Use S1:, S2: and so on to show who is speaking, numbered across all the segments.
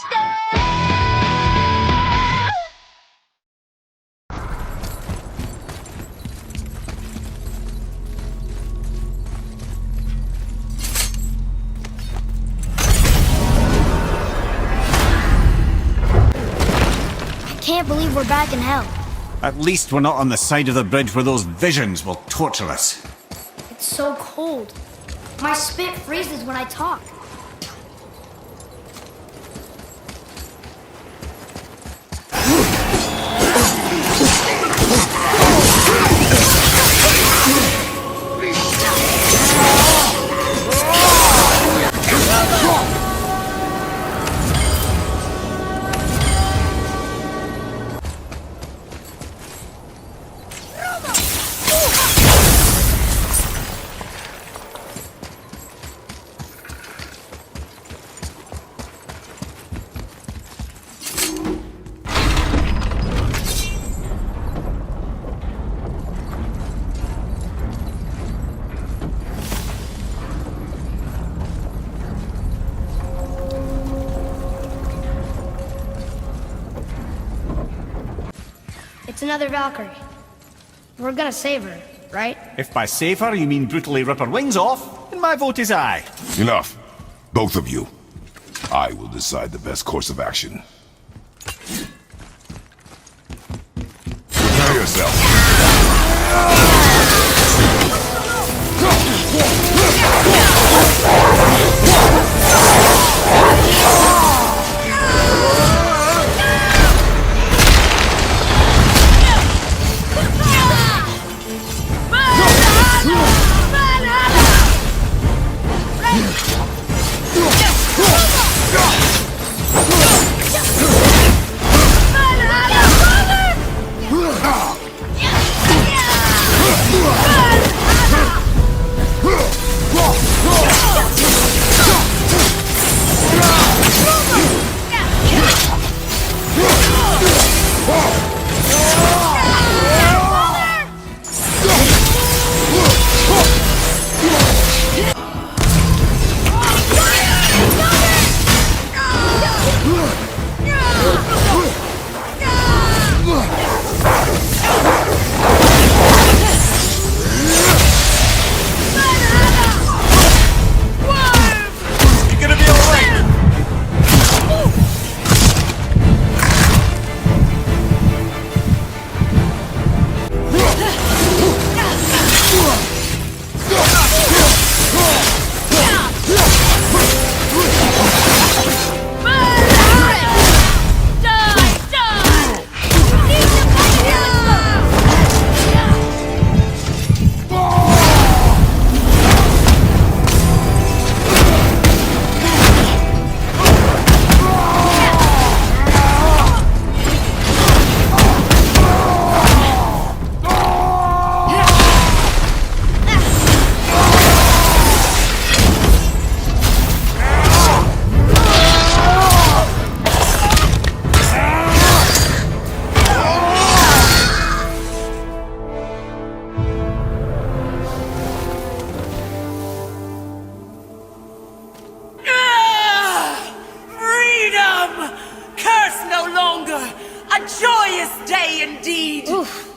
S1: I can't believe we're back in hell.
S2: At least we're not on the side of the bridge where those visions will torture us.
S1: It's so cold. My spit freezes when I talk. It's another Valkyrie. We're gonna save her, right?
S2: If by save her you mean brutally rip her wings off, then my vote is aye.
S3: Enough. Both of you. I will decide the best course of action. Prepare yourself.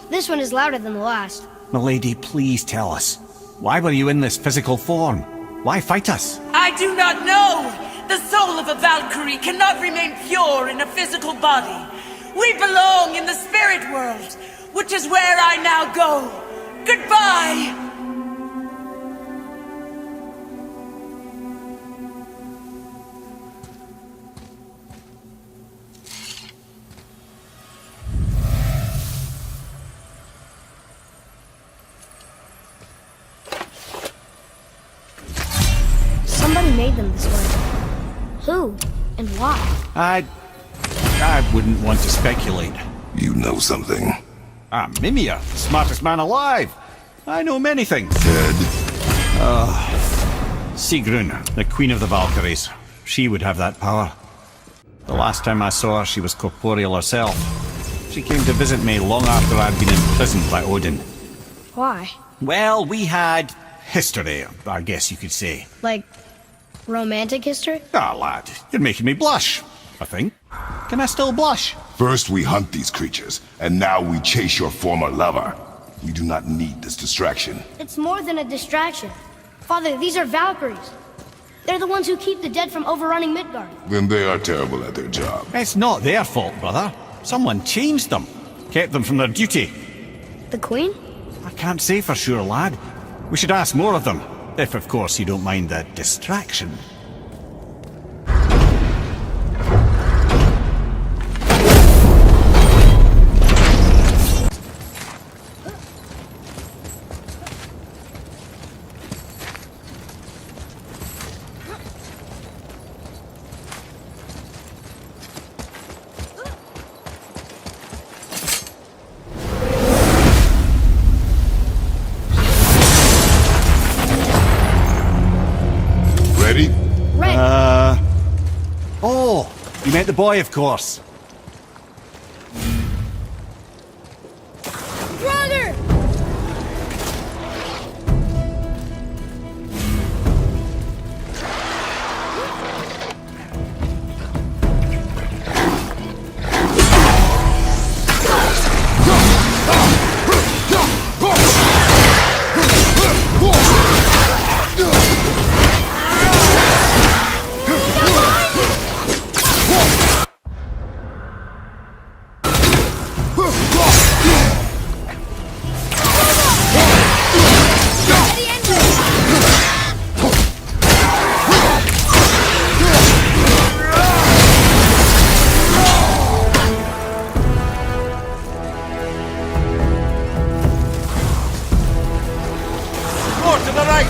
S1: This one is louder than the last.
S2: Milady, please tell us. Why were you in this physical form? Why fight us?
S4: I do not know! The soul of a Valkyrie cannot remain pure in a physical body. We belong in the spirit world, which is where I now go. Goodbye!
S1: Somebody made them this way. Who? And why?
S2: I wouldn't want to speculate.
S3: You know something.
S2: I'm Mimir, the smartest man alive. I know many things.
S3: Ted?
S2: Sigrun, the Queen of the Valkyries. She would have that power. The last time I saw her, she was corporeal herself. She came to visit me long after I'd been imprisoned by Odin.
S1: Why?
S2: Well, we had history, I guess you could say.
S1: Like, romantic history?
S2: Ah, lad, you're making me blush. I think. Can I still blush?
S3: First we hunt these creatures, and now we chase your former lover. We do not need this distraction.
S1: It's more than a distraction. Father, these are Valkyries. They're the ones who keep the dead from overrunning Midgard.
S3: Then they are terrible at their job.
S2: It's not their fault, brother. Someone changed them. Kept them from their duty.
S1: The Queen?
S2: I can't say for sure, lad. We should ask more of them. If, of course, you don't mind the distraction.
S3: Ready?
S1: Red.
S2: Oh, you meant the boy, of course.
S1: Brother!
S2: More to the right!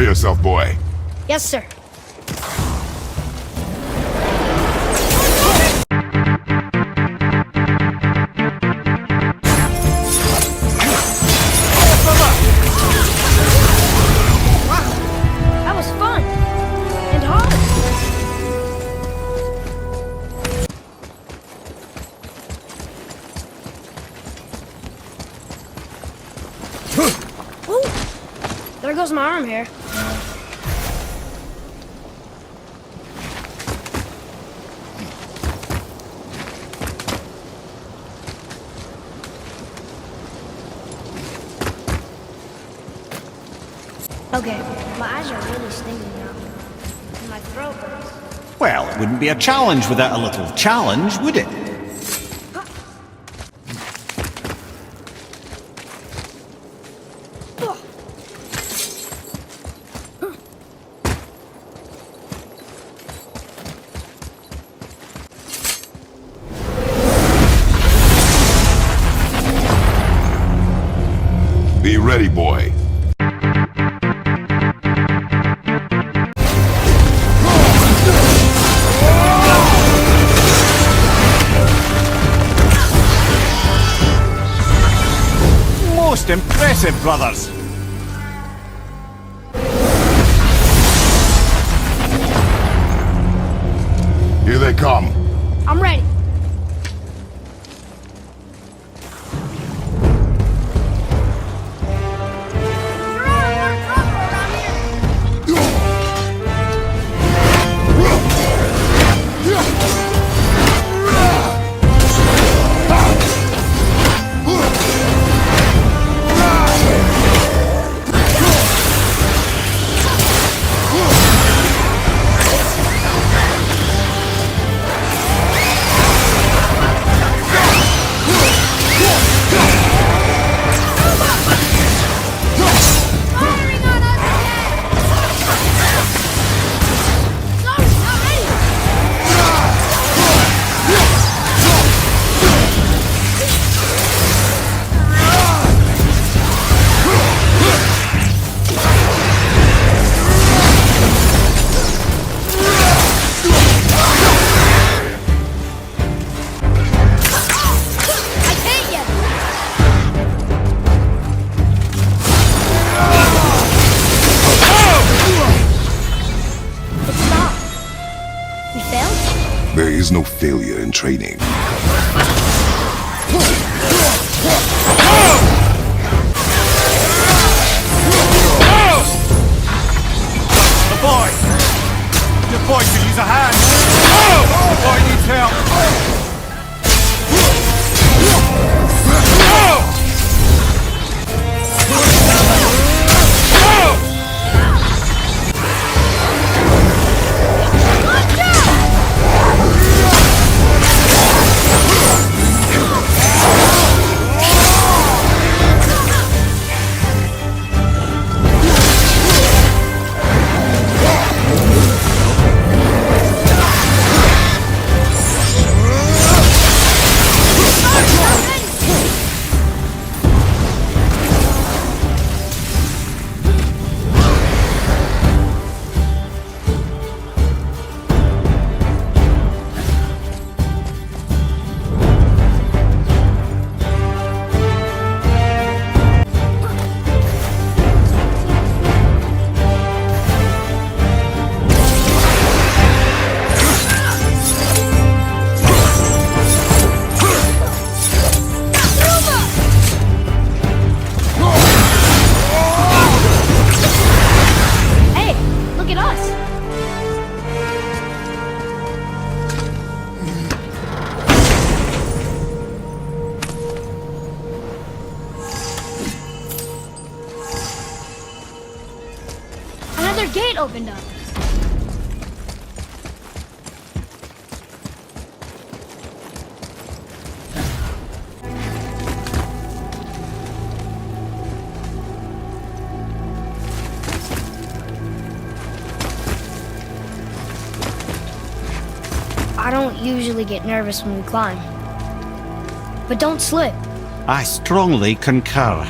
S3: yourself, boy.
S1: Yes, sir. That was fun. And hard. Ooh. There goes my arm hair. Okay, my eyes are really stinging now. And my throat hurts.
S2: Well, it wouldn't be a challenge without a little challenge, would it?
S3: Be ready, boy.
S2: Most impressive, brothers.
S3: Here they come.
S1: I'm ready.
S3: There is no failure in training.
S2: The boy! Your boy could use a hand! The boy needs help!
S1: Another gate opened up. I don't usually get nervous when we climb. But don't slip.
S2: I strongly concur.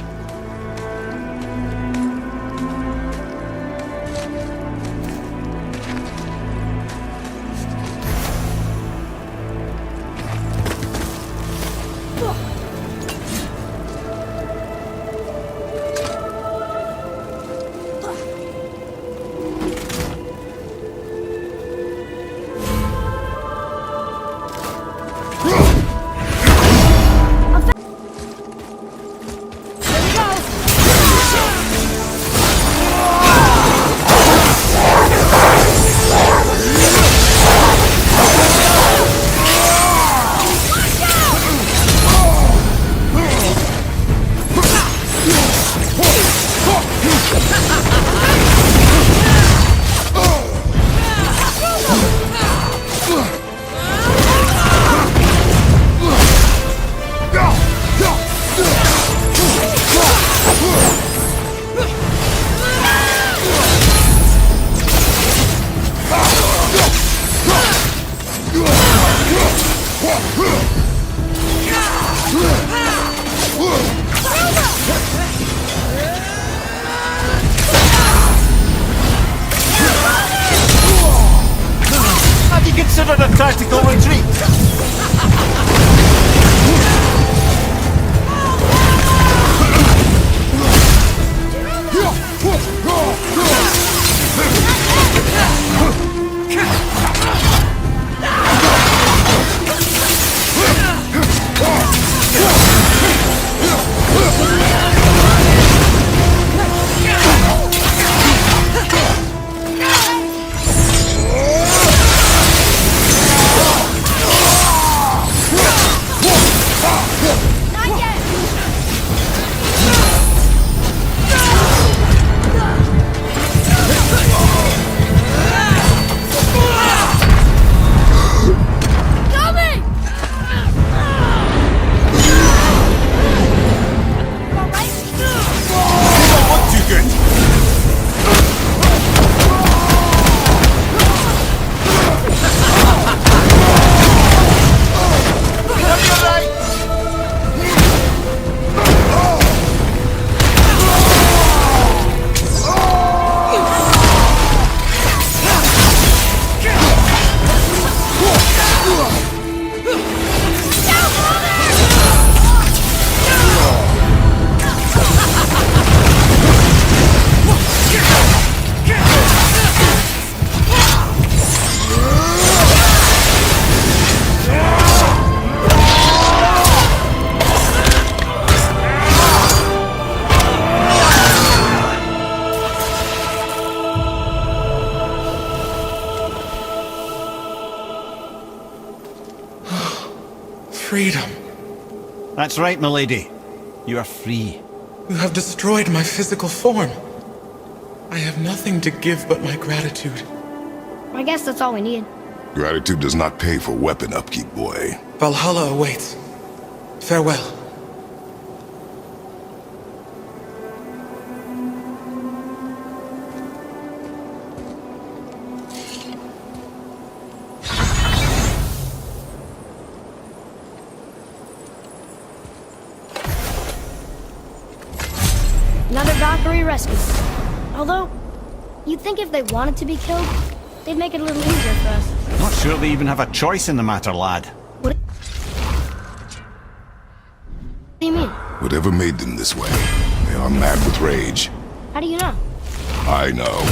S2: Have you considered a tactical retreat?
S5: Freedom.
S2: That's right, milady. You are free.
S5: You have destroyed my physical form. I have nothing to give but my gratitude.
S1: I guess that's all we need.
S3: Gratitude does not pay for weapon upkeep, boy.
S5: Valhalla awaits. Farewell.
S1: Another Valkyrie rescue. Although, you'd think if they wanted to be killed, they'd make it a little easier for us.
S2: Not sure they even have a choice in the matter, lad.
S1: What do you mean?
S3: Whatever made them this way, they are mad with rage.
S1: How do you know?
S3: I know.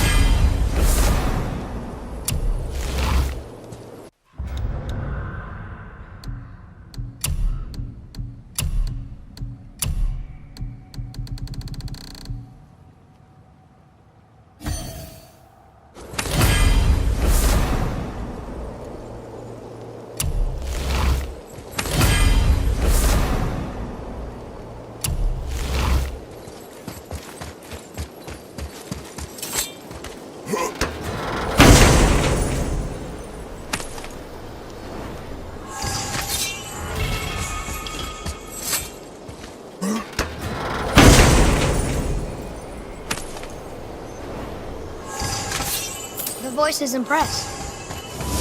S1: The voice is impressed.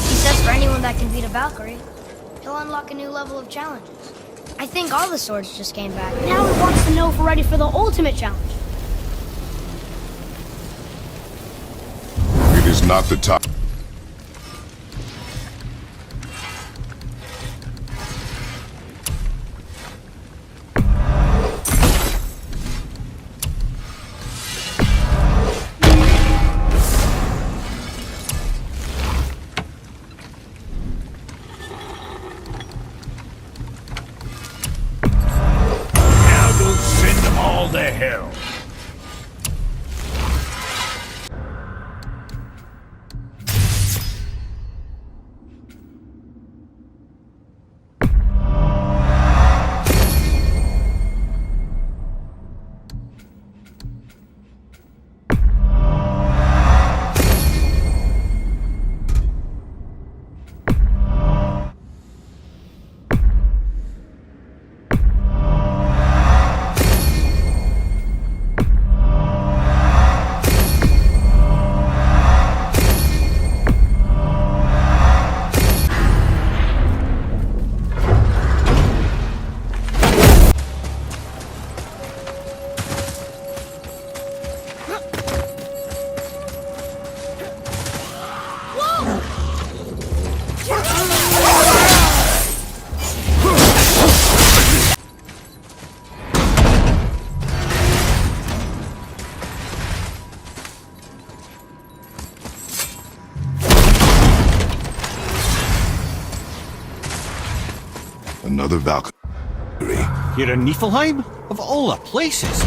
S1: He says for anyone that can beat a Valkyrie, he'll unlock a new level of challenges. I think all the swords just came back. Now he wants to know if we're ready for the ultimate challenge.
S3: It is not the time. Another Valkyrie.
S2: You're in Niflheim? Of all the places.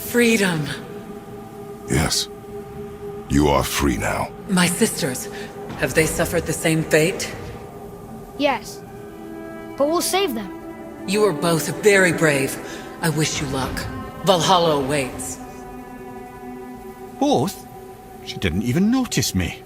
S4: Freedom.
S3: Yes. You are free now.
S4: My sisters, have they suffered the same fate?
S1: Yes. But we'll save them.
S4: You are both very brave. I wish you luck. Valhalla awaits.
S2: Both? She didn't even notice me.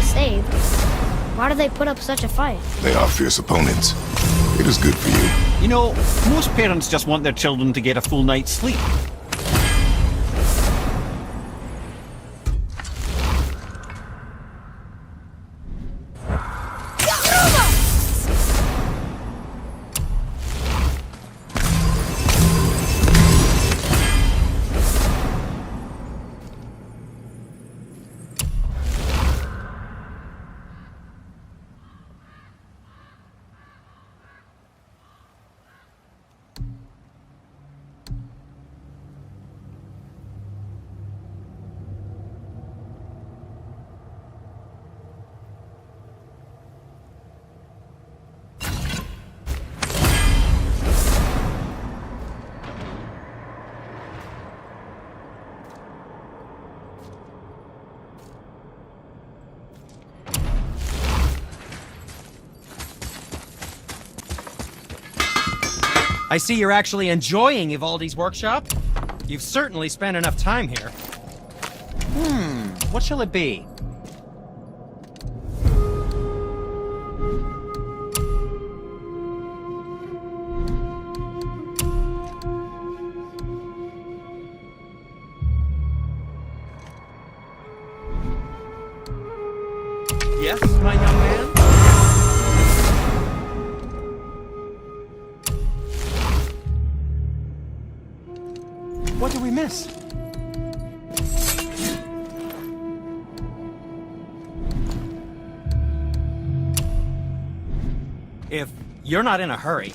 S1: Saved. Why do they put up such a fight?
S3: They are fierce opponents. It is good for you.
S2: You know, most parents just want their children to get a full night's sleep.
S6: I see you're actually enjoying Ivaldi's workshop. You've certainly spent enough time here. What shall it be? Yes, my young man? What did we miss? If you're not in a hurry.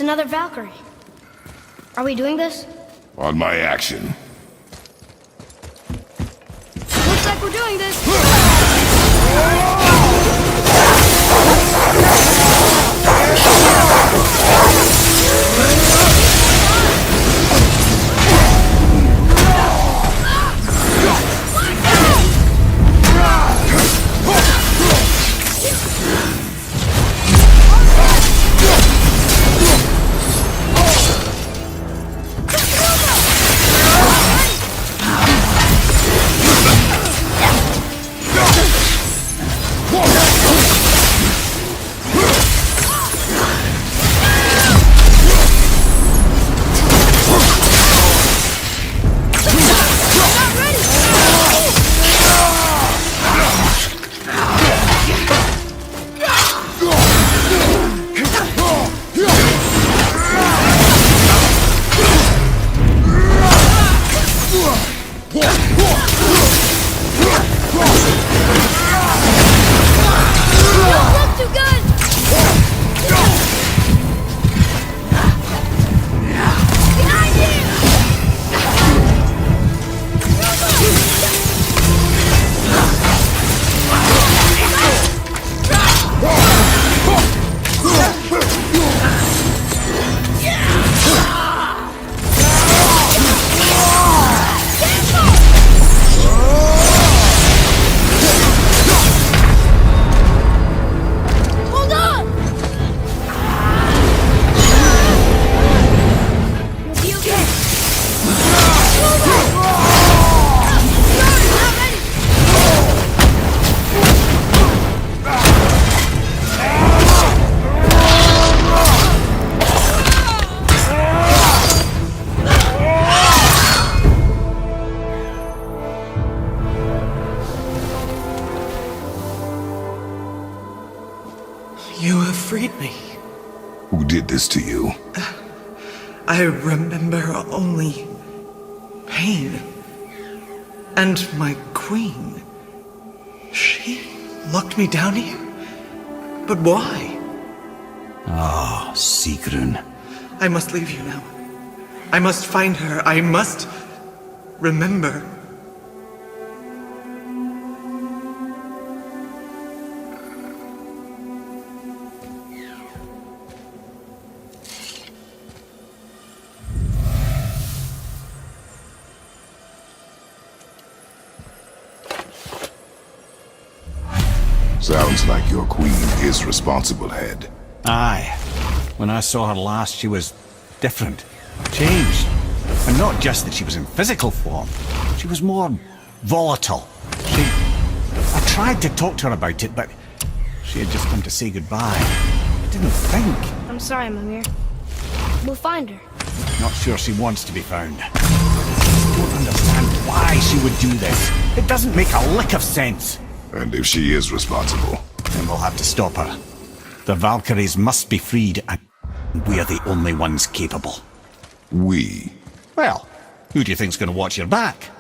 S1: another Valkyrie. Are we doing this?
S3: On my action.
S1: Looks like we're doing this.
S5: You have freed me.
S3: Who did this to you?
S5: I remember only pain. And my queen. She locked me down here? But why?
S2: Ah, Sigrun.
S5: I must leave you now. I must find her. I must remember.
S3: Sounds like your queen is responsible, Head.
S2: Aye. When I saw her last, she was different. Changed. And not just that she was in physical form. She was more volatile. I tried to talk to her about it, but she had just come to say goodbye. I didn't think.
S1: I'm sorry, Mimir. We'll find her.
S2: Not sure she wants to be found. I don't understand why she would do this. It doesn't make a lick of sense.
S3: And if she is responsible,
S2: Then we'll have to stop her. The Valkyries must be freed, and we're the only ones capable.
S3: we...
S2: Well, who do you think's going to watch your back?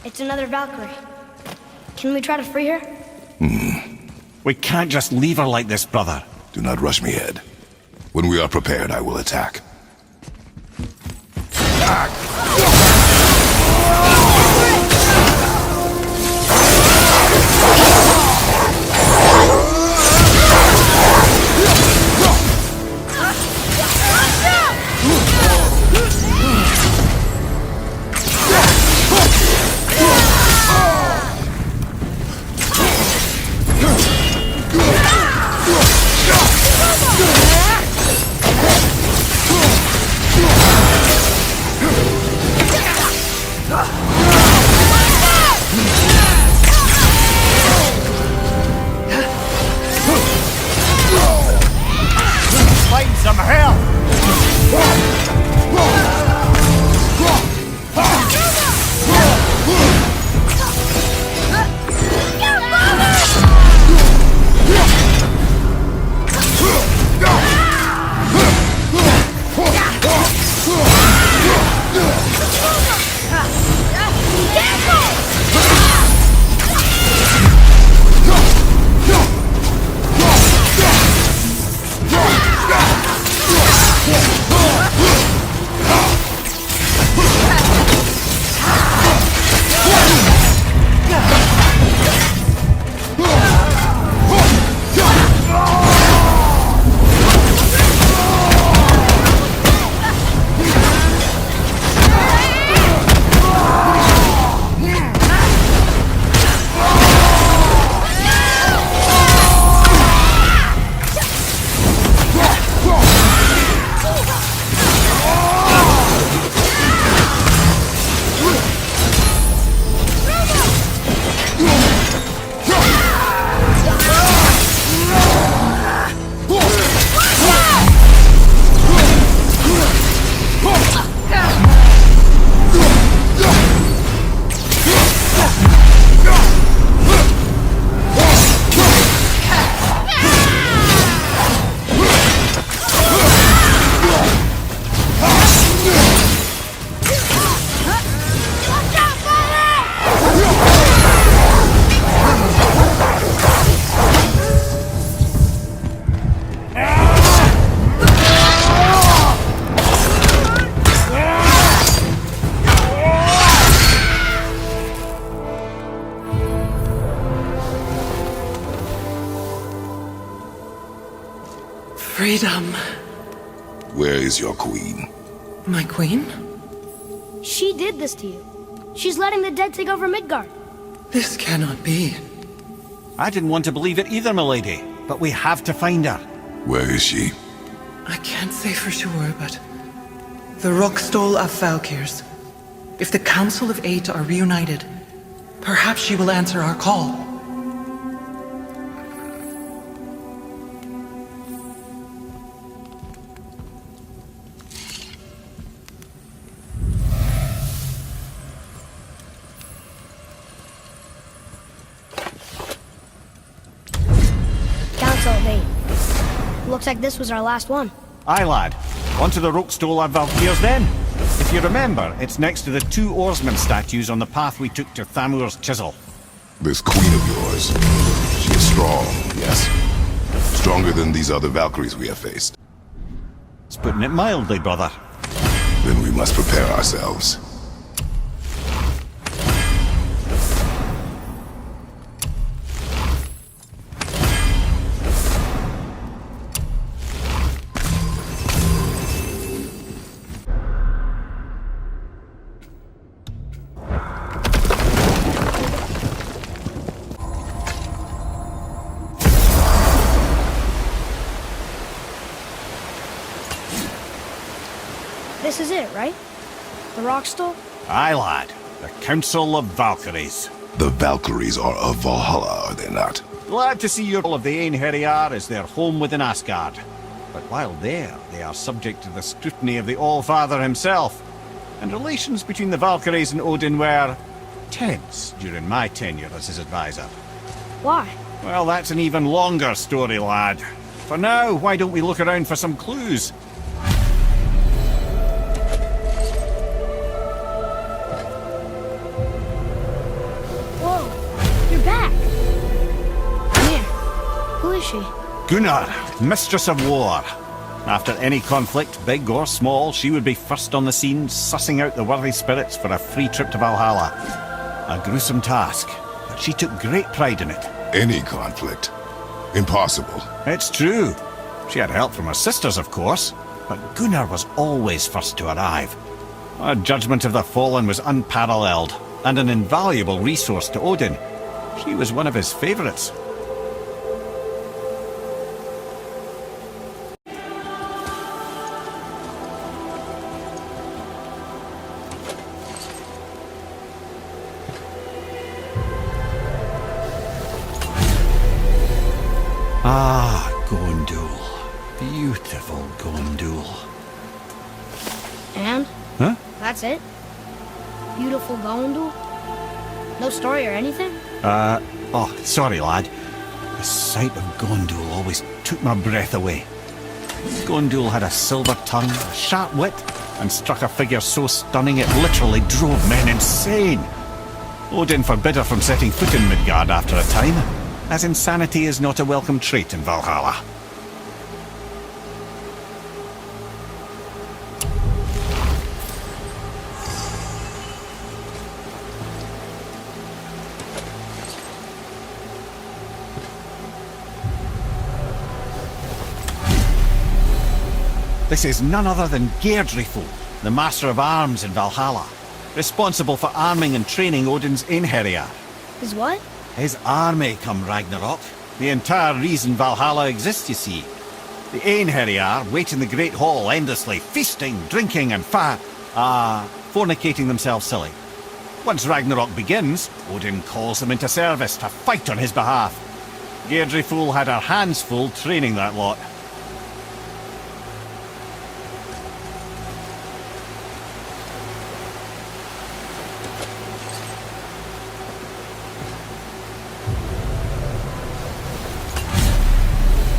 S1: It's another Valkyrie. Can we try to free her?
S2: We can't just leave her like this, brother.
S3: Do not rush me, Head. When we are prepared, I will attack.
S5: Freedom.
S3: Where is your queen?
S5: My queen?
S1: She did this to you. She's letting the dead take over Midgard.
S5: This cannot be.
S2: I didn't want to believe it either, milady, but we have to find her.
S3: Where is she?
S5: I can't say for sure, but... the Rockstol of Valkyries. If the Council of Eight are reunited, perhaps she will answer our call.
S1: Council of Eight. Looks like this was our last one.
S2: Aye, lad. On to the Rookstol of Valkyries then. If you remember, it's next to the two oarsmen statues on the path we took to Thamur's chisel.
S3: This queen of yours. She is strong, yes? Stronger than these other Valkyries we have faced.
S2: It's putting it mildly, brother.
S3: Then we must prepare ourselves.
S1: This is it, right? The Rockstol?
S2: Aye, lad. The Council of Valkyries.
S3: The Valkyries are of Valhalla, are they not?
S2: Glad to see you all of the Einherjar as their home within Asgard. But while there, they are subject to the scrutiny of the All-Father himself. And relations between the Valkyries and Odin were tense during my tenure as his advisor.
S1: Why?
S2: Well, that's an even longer story, lad. For now, why don't we look around for some clues?
S1: Whoa, you're back. Come here. Who is she?
S2: Gunnar, Mistress of War. After any conflict, big or small, she would be first on the scene, sussing out the worthy spirits for a free trip to Valhalla. A gruesome task, but she took great pride in it.
S3: Any conflict. Impossible.
S2: It's true. She had help from her sisters, of course, but Gunnar was always first to arrive. Her judgment of the fallen was unparalleled, and an invaluable resource to Odin. She was one of his favorites. Ah, Gondul. Beautiful Gondul.
S1: And?
S2: Huh?
S1: That's it? Beautiful Gondul? No story or anything?
S2: Oh, sorry, lad. The sight of Gondul always took my breath away. Gondul had a silver tongue, a sharp wit, and struck a figure so stunning it literally drove men insane. Odin forbid her from setting foot in Midgard after a time, as insanity is not a welcome trait in Valhalla. This is none other than Geirdriful, the Master of Arms in Valhalla, responsible for arming and training Odin's Einherjar.
S1: Is what?
S2: His army come Ragnarok. The entire reason Valhalla exists, you see. The Einherjar wait in the Great Hall endlessly, feasting, drinking, and fornicating themselves silly. Once Ragnarok begins, Odin calls them into service to fight on his behalf. Geirdriful had her hands full training that lot.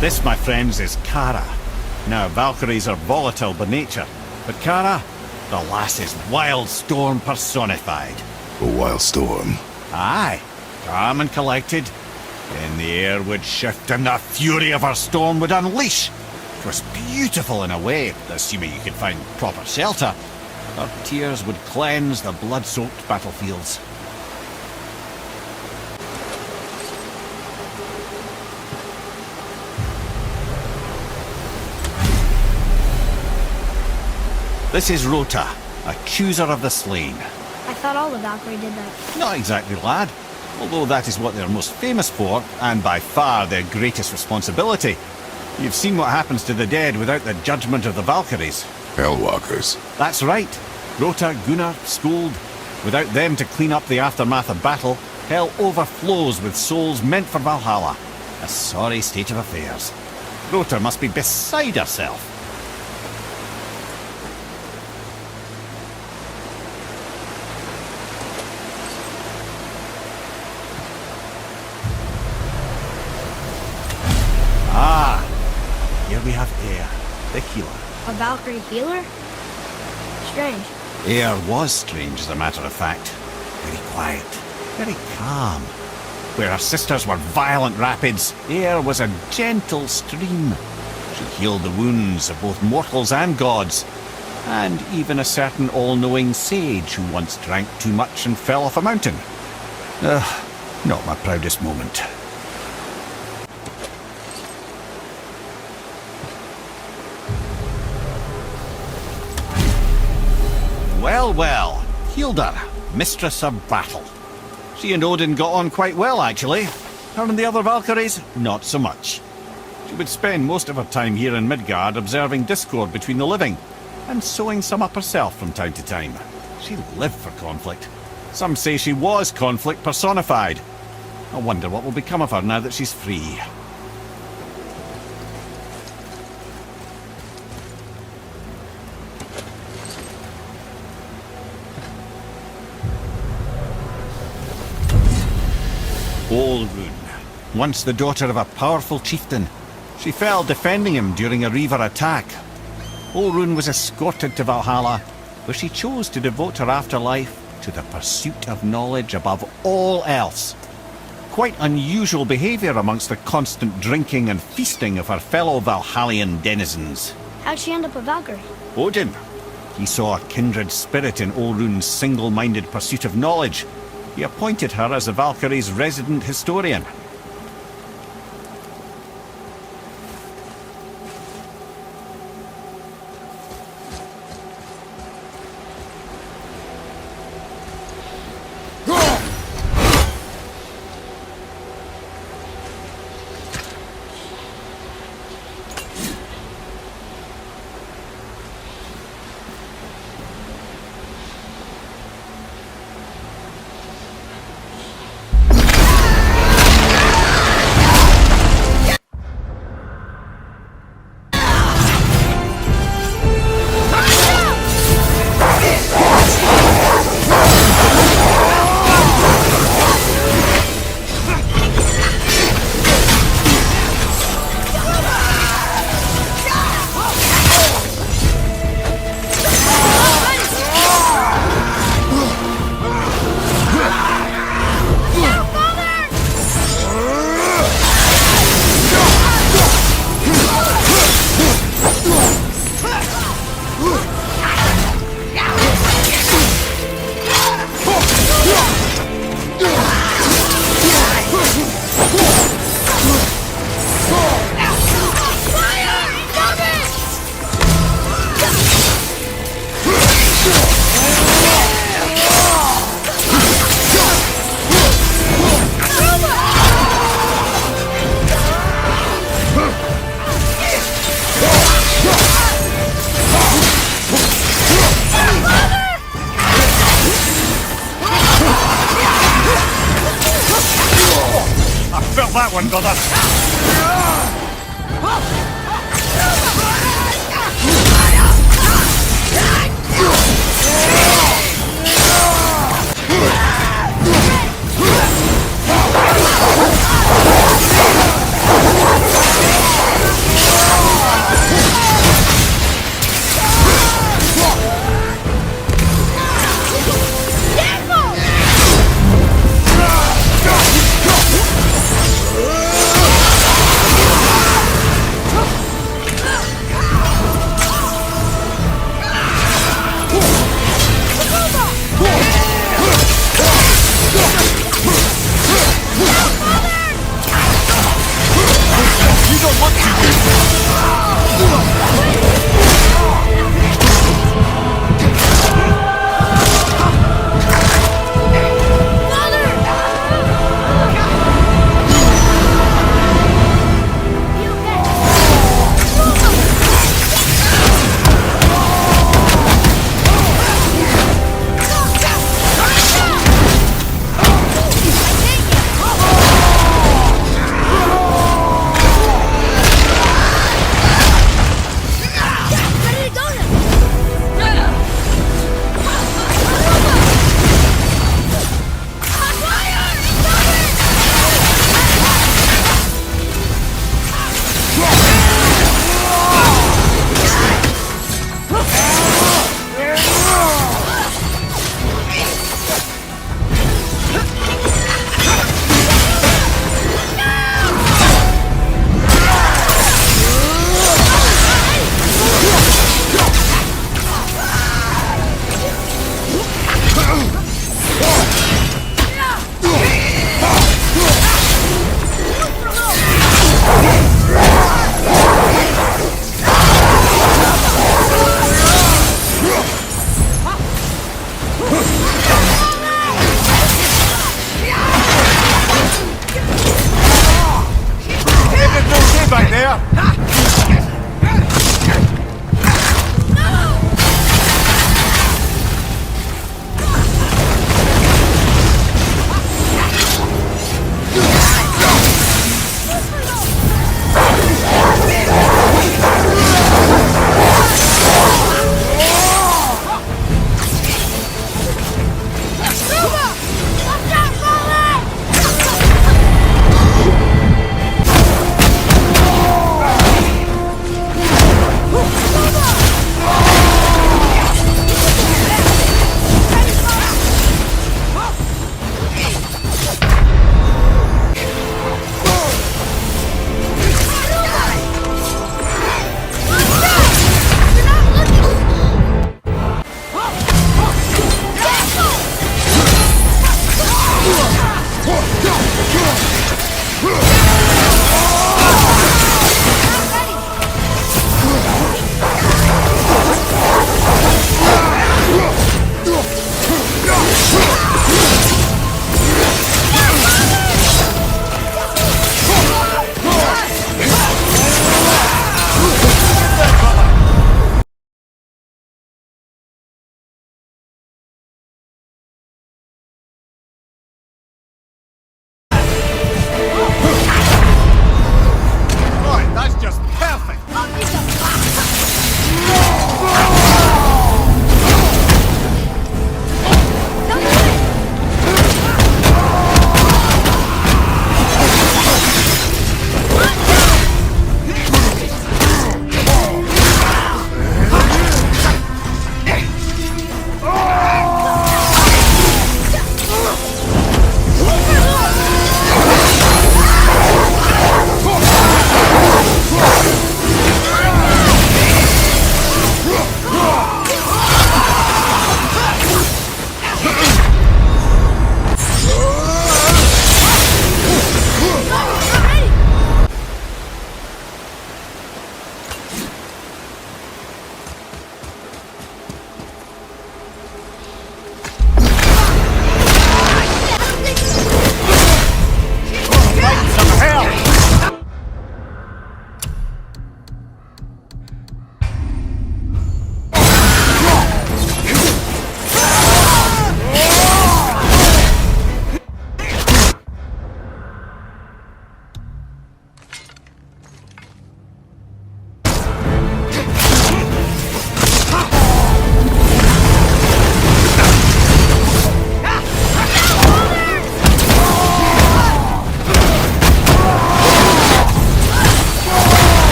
S2: This, my friends, is Kara. Now, Valkyries are volatile by nature, but Kara, the lass is wild storm personified.
S3: A wild storm.
S2: Aye, calm and collected. Then the air would shift and the fury of her storm would unleash. It was beautiful in a way, assuming you could find proper shelter. Her tears would cleanse the blood-soaked battlefields. This is Rota, accuser of the slain.
S1: I thought all the Valkyrie did that.
S2: Not exactly, lad. Although that is what they're most famous for, and by far their greatest responsibility. You've seen what happens to the dead without the judgment of the Valkyries.
S3: Hellwalkers.
S2: That's right. Rota, Gunnar, Skuld. Without them to clean up the aftermath of battle, hell overflows with souls meant for Valhalla. A sorry state of affairs. Rota must be beside herself. Ah, here we have Air, the healer.
S1: A Valkyrie healer? Strange.
S2: Air was strange, as a matter of fact. Very quiet, very calm. Where her sisters were violent rapids, Air was a gentle stream. She healed the wounds of both mortals and gods, and even a certain all-knowing sage who once drank too much and fell off a mountain. Not my proudest moment. Well, well, Hilda, mistress of battle. She and Odin got on quite well, actually. Her and the other Valkyries, not so much. She would spend most of her time here in Midgard observing discord between the living, and sewing some up herself from time to time. She lived for conflict. Some say she was conflict personified. I wonder what will become of her now that she's free. Olrun, once the daughter of a powerful chieftain. She fell defending him during a Reaver attack. Olrun was escorted to Valhalla, where she chose to devote her afterlife to the pursuit of knowledge above all else. Quite unusual behaviour amongst the constant drinking and feasting of her fellow Valhallian denizens.
S1: How'd she end up a Valkyrie?
S2: Odin. He saw a kindred spirit in Olrun's single-minded pursuit of knowledge. He appointed her as the Valkyrie's resident historian. That one, brother!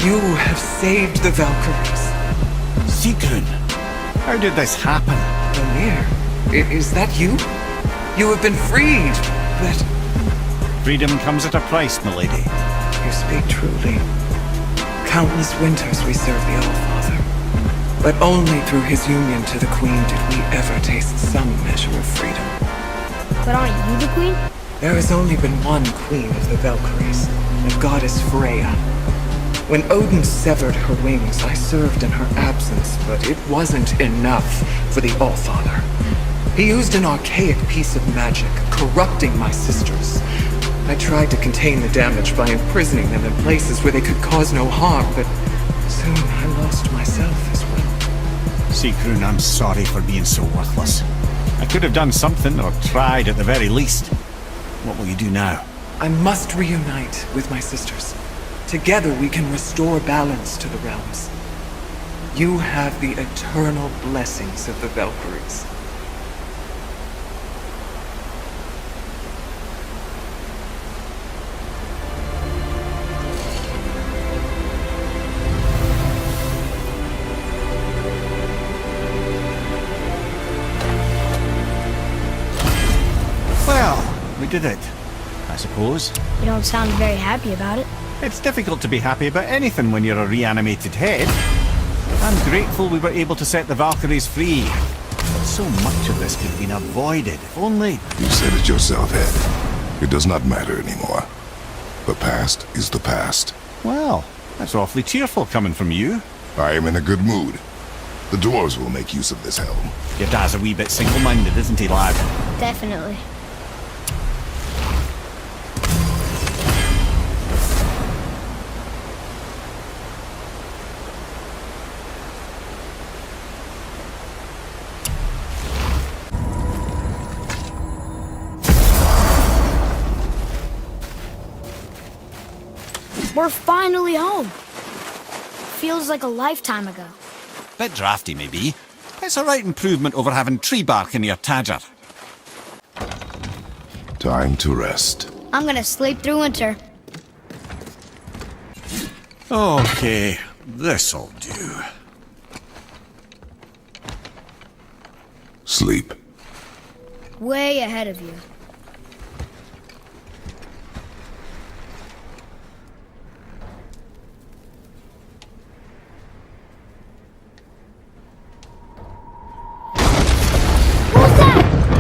S5: You have saved the Valkyries.
S2: Sigrun, how did this happen?
S5: Ymir, is that you? You have been freed, but...
S2: Freedom comes at a price, milady.
S5: You speak truly. Countless winters we served the Allfather. But only through his union to the Queen did we ever taste some measure of freedom.
S1: But aren't you the queen?
S5: There has only been one Queen of the Valkyries, the goddess Freya. When Odin severed her wings, I served in her absence, but it wasn't enough for the Allfather. He used an archaic piece of magic, corrupting my sisters. I tried to contain the damage by imprisoning them in places where they could cause no harm, but soon I lost myself as well.
S2: Sigrun, I'm sorry for being so worthless. I could have done something, or tried at the very least. What will you do now?
S5: I must reunite with my sisters. Together we can restore balance to the realms. You have the eternal blessings of the Valkyries.
S2: Well, we did it, I suppose.
S1: You don't sound very happy about it.
S2: It's difficult to be happy about anything when you're a reanimated head. I'm grateful we were able to set the Valkyries free. But so much of this could have been avoided, if only...
S3: You said it yourself, Ed. It does not matter anymore. The past is the past.
S2: Well, that's awfully cheerful coming from you.
S3: I am in a good mood. The dwarves will make use of this helm.
S2: Your dad's a wee bit single-minded, isn't he, lad?
S1: Definitely. We're finally home. Feels like a lifetime ago.
S2: Bit drafty, maybe. It's a right improvement over having tree bark in your tadger.
S3: Time to rest.
S1: I'm gonna sleep through winter.
S2: Okay, this'll do.
S3: Sleep.
S1: Way ahead of you.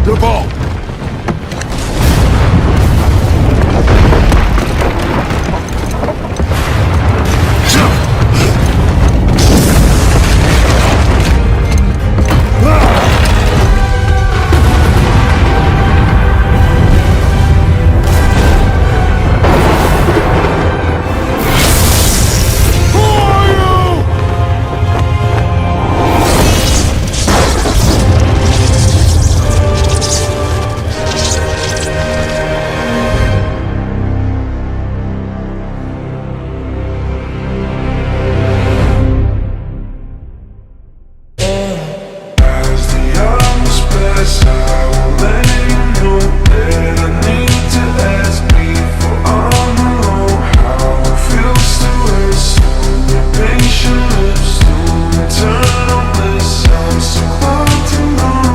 S3: The ball!